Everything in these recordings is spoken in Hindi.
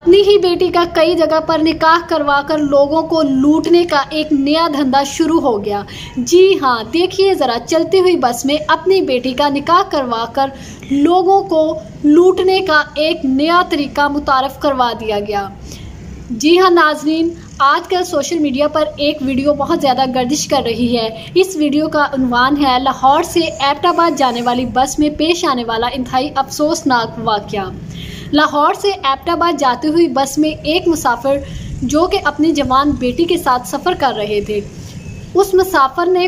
अपनी ही बेटी का कई जगह पर निकाह करवाकर लोगों को लूटने का एक नया धंधा शुरू हो गया। जी हाँ, देखिए ज़रा, चलती हुई बस में अपनी बेटी का निकाह करवाकर लोगों को लूटने का एक नया तरीका मुतारफ़ करवा दिया गया। जी हाँ नाज़रीन, आजकल सोशल मीडिया पर एक वीडियो बहुत ज़्यादा गर्दिश कर रही है। इस वीडियो का उन्वान है लाहौर से एबटाबाद जाने वाली बस में पेश आने वाला इंतहाई अफसोसनाक वाक़या। लाहौर से एबटाबाद जाती हुई बस में एक मुसाफिर जो कि अपनी जवान बेटी के साथ सफ़र कर रहे थे, उस मुसाफिर ने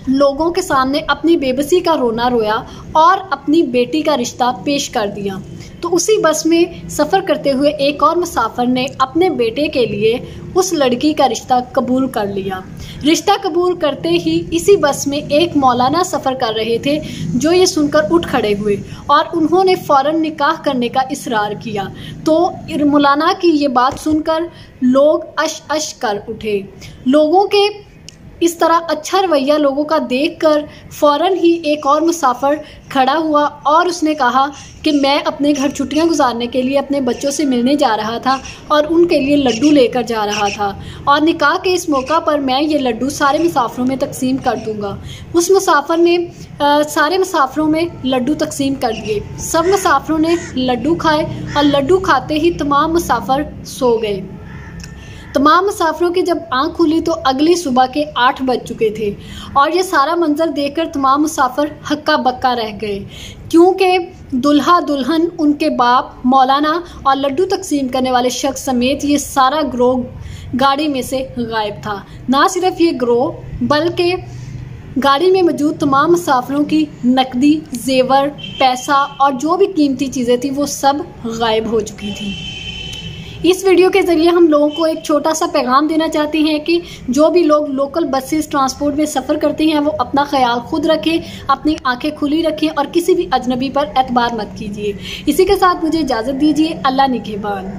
लोगों के सामने अपनी बेबसी का रोना रोया और अपनी बेटी का रिश्ता पेश कर दिया। तो उसी बस में सफ़र करते हुए एक और मुसाफिर ने अपने बेटे के लिए उस लड़की का रिश्ता कबूल कर लिया। रिश्ता कबूल करते ही इसी बस में एक मौलाना सफ़र कर रहे थे, जो ये सुनकर उठ खड़े हुए और उन्होंने फ़ौरन निकाह करने का इसरार किया। तो मौलाना की ये बात सुनकर लोग अश अश कर उठे। लोगों के इस तरह अच्छा रवैया लोगों का देखकर फ़ौरन ही एक और मुसाफिर खड़ा हुआ और उसने कहा कि मैं अपने घर छुट्टियां गुजारने के लिए अपने बच्चों से मिलने जा रहा था और उनके लिए लड्डू लेकर जा रहा था, और निकाह के इस मौका पर मैं ये लड्डू सारे मुसाफिरों में तकसीम कर दूंगा। उस मुसाफिर ने सारे मुसाफिरों में लड्डू तकसीम कर दिए। सब मुसाफिरों ने लड्डू खाए और लड्डू खाते ही तमाम मुसाफिर सो गए। तमाम मुसाफिरों की जब आंख खुली तो अगली सुबह के 8 बज चुके थे और ये सारा मंजर देखकर तमाम मुसाफिर हक्का बक्का रह गए, क्योंकि दुल्हा दुल्हन, उनके बाप, मौलाना और लड्डू तकसीम करने वाले शख्स समेत ये सारा ग्रोह गाड़ी में से गायब था। ना सिर्फ ये ग्रोह बल्कि गाड़ी में मौजूद तमाम मुसाफिरों की नकदी, जेवर, पैसा और जो भी कीमती चीज़ें थी वो सब गायब हो चुकी थी। इस वीडियो के ज़रिए हम लोगों को एक छोटा सा पैगाम देना चाहते हैं कि जो भी लोग लोकल बसेस ट्रांसपोर्ट में सफ़र करते हैं वो अपना ख्याल खुद रखें, अपनी आंखें खुली रखें और किसी भी अजनबी पर एतबार मत कीजिए। इसी के साथ मुझे इजाज़त दीजिए। अल्लाह निगहबान।